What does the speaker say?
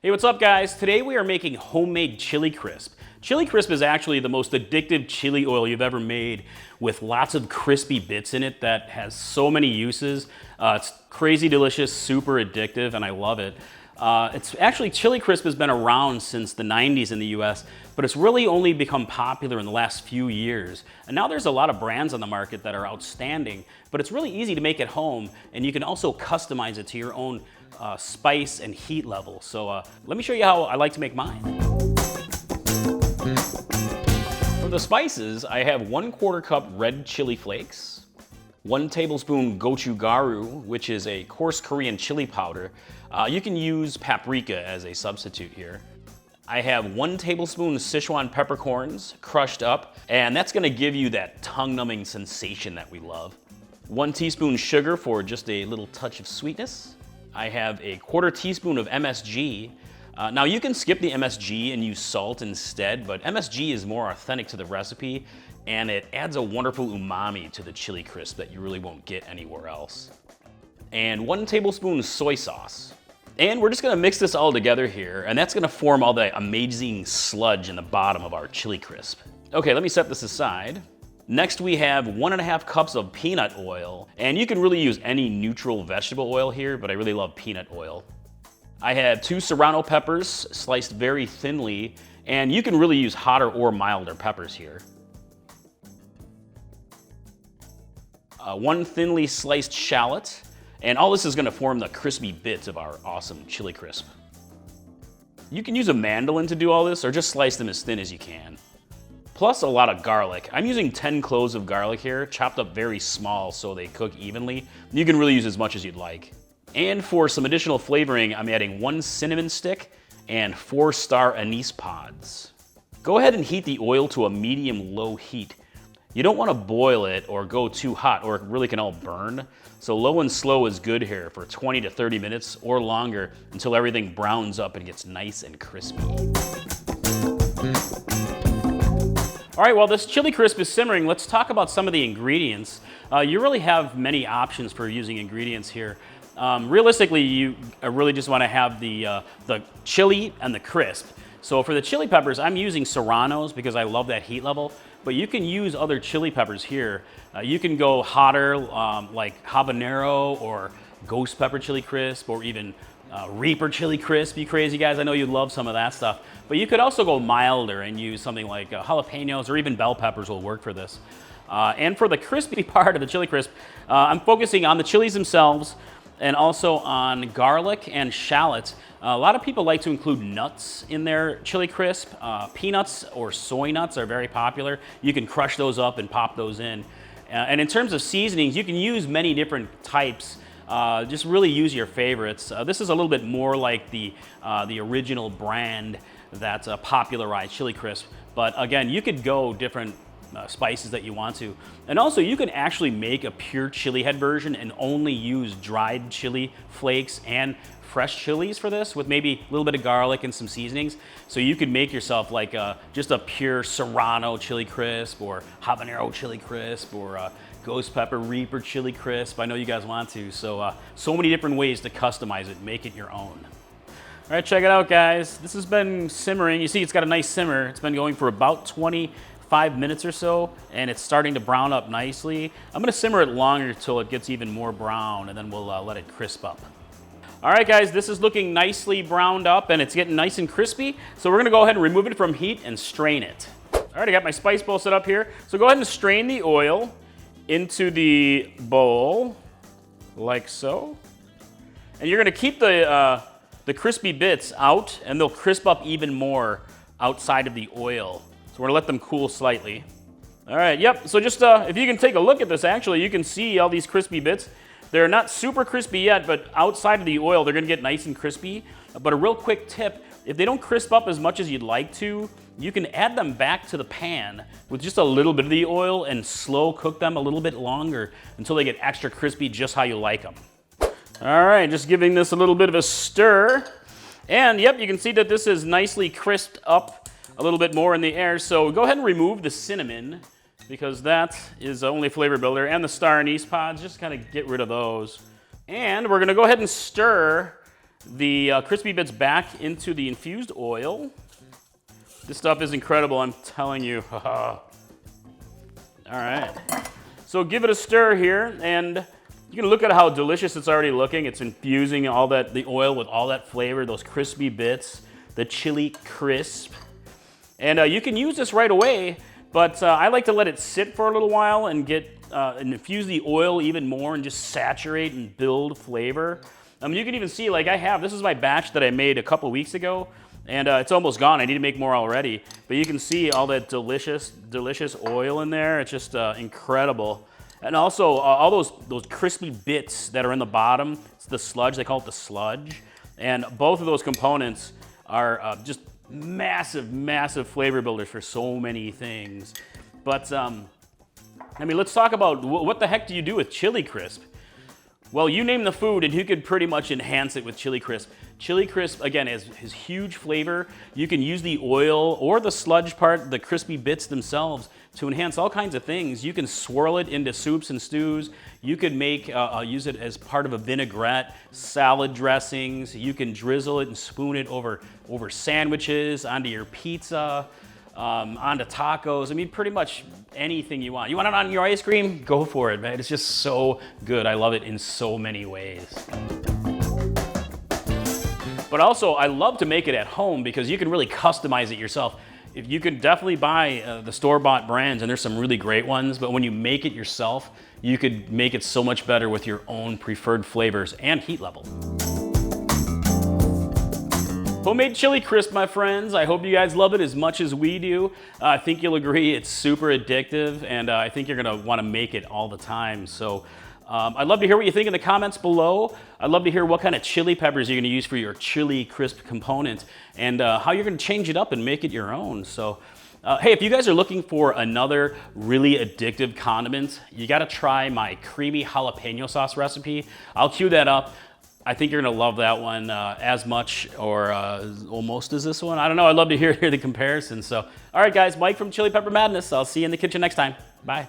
Hey, what's up guys? Today we are making homemade chili crisp. Chili crisp is actually the most addictive chili oil you've ever made, with lots of crispy bits in it that has so many uses. It's crazy delicious, super addictive, and I love it. It's actually, chili crisp has been around since the 90s in the US, but it's really only become popular in the last few years. And now there's a lot of brands on the market that are outstanding, but it's really easy to make at home, and you can also customize it to your own spice and heat level. So let me show you how I like to make mine. For the spices, I have 1/4 cup red chili flakes, 1 tablespoon gochugaru, which is a coarse Korean chili powder. You can use paprika as a substitute here. I have 1 tablespoon Sichuan peppercorns crushed up, and that's gonna give you that tongue-numbing sensation that we love. 1 teaspoon sugar for just a little touch of sweetness. I have a 1/4 teaspoon of MSG. Now you can skip the MSG and use salt instead, but MSG is more authentic to the recipe, and it adds a wonderful umami to the chili crisp that you really won't get anywhere else. And 1 tablespoon soy sauce. And we're just gonna mix this all together here, and that's gonna form all the amazing sludge in the bottom of our chili crisp. Okay, let me set this aside. Next we have 1½ cups of peanut oil, and you can really use any neutral vegetable oil here, but I really love peanut oil. I have 2 serrano peppers sliced very thinly, and you can really use hotter or milder peppers here. 1 thinly sliced shallot, and all this is gonna form the crispy bits of our awesome chili crisp. You can use a mandolin to do all this, or just slice them as thin as you can. Plus a lot of garlic. I'm using 10 cloves of garlic here, chopped up very small so they cook evenly. You can really use as much as you'd like. And for some additional flavoring, I'm adding 1 cinnamon stick and 4 star anise pods. Go ahead and heat the oil to a medium-low heat. You don't want to boil it or go too hot, or it really can all burn. So low and slow is good here for 20 to 30 minutes or longer, until everything browns up and gets nice and crispy. All right, while this chili crisp is simmering, let's talk about some of the ingredients. You really have many options for using ingredients here. Realistically, you really just want to have the chili and the crisp. So for the chili peppers, I'm using serranos because I love that heat level, but you can use other chili peppers here. You can go hotter, like habanero or ghost pepper chili crisp, or even Reaper chili crisp. You crazy guys, I know you love some of that stuff. But you could also go milder and use something like jalapenos, or even bell peppers will work for this. And for the crispy part of the chili crisp, I'm focusing on the chilies themselves, and also on garlic and shallots. A lot of people like to include nuts in their chili crisp. Peanuts or soy nuts are very popular. You can crush those up and pop those in. And in terms of seasonings, you can use many different types. Just really use your favorites. This is a little bit more like the original brand that's popularized chili crisp. But again, you could go different spices that you want to. And also you can actually make a pure Chilihead version and only use dried chili flakes and fresh chilies for this, with maybe a little bit of garlic and some seasonings. So you could make yourself like just a pure serrano chili crisp, or habanero chili crisp, or ghost pepper Reaper chili crisp. I know you guys want to. So so many different ways to customize it, make it your own. All right, check it out guys. This has been simmering. You see it's got a nice simmer. It's been going for about 25 minutes or so, and it's starting to brown up nicely. I'm gonna simmer it longer until it gets even more brown, and then we'll let it crisp up. All right guys, this is looking nicely browned up, and it's getting nice and crispy. So we're gonna go ahead and remove it from heat and strain it. All right, I got my spice bowl set up here. So go ahead and strain the oil into the bowl, like so. And you're gonna keep the crispy bits out, and they'll crisp up even more outside of the oil. So we're gonna let them cool slightly. All right, yep, so just if you can take a look at this, actually, you can see all these crispy bits. They're not super crispy yet, but outside of the oil, they're gonna get nice and crispy. But a real quick tip, if they don't crisp up as much as you'd like to, you can add them back to the pan with just a little bit of the oil and slow cook them a little bit longer until they get extra crispy, just how you like them. All right, just giving this a little bit of a stir. And yep, you can see that this is nicely crisped up a little bit more in the air. So go ahead and remove the cinnamon, because that is only flavor builder, and the star anise pods, just kind of get rid of those. And we're gonna go ahead and stir the crispy bits back into the infused oil. This stuff is incredible, I'm telling you. All right. So give it a stir here, and you can look at how delicious it's already looking. It's infusing all that, the oil with all that flavor, those crispy bits, the chili crisp. And you can use this right away, but I like to let it sit for a little while and and infuse the oil even more and just saturate and build flavor. You can even see, like this is my batch that I made a couple weeks ago, and it's almost gone. I need to make more already. But you can see all that delicious, delicious oil in there. It's just incredible. And also all those crispy bits that are in the bottom, it's the sludge, they call it the sludge. And both of those components are just massive, massive flavor builders for so many things. But let's talk about what the heck do you do with chili crisp? Well, you name the food and you could pretty much enhance it with chili crisp. Chili crisp, again, has huge flavor. You can use the oil or the sludge part, the crispy bits themselves, to enhance all kinds of things. You can swirl it into soups and stews. You could use it as part of a vinaigrette, salad dressings. You can drizzle it and spoon it over sandwiches, onto your pizza, onto tacos. Pretty much anything you want. You want it on your ice cream? Go for it, man. It's just so good. I love it in so many ways. But also, I love to make it at home because you can really customize it yourself. If you can definitely buy the store-bought brands, and there's some really great ones, but when you make it yourself, you could make it so much better with your own preferred flavors and heat level. Homemade chili crisp, my friends. I hope you guys love it as much as we do. I think you'll agree it's super addictive, and I think you're gonna wanna make it all the time. So I'd love to hear what you think in the comments below. I'd love to hear what kind of chili peppers you're gonna use for your chili crisp component, and how you're gonna change it up and make it your own. So hey, if you guys are looking for another really addictive condiment, you gotta try my creamy jalapeno sauce recipe. I'll cue that up. I think you're gonna love that one as much or almost as this one. I don't know, I'd love to hear the comparison. So, all right guys, Mike from Chili Pepper Madness. I'll see you in the kitchen next time. Bye.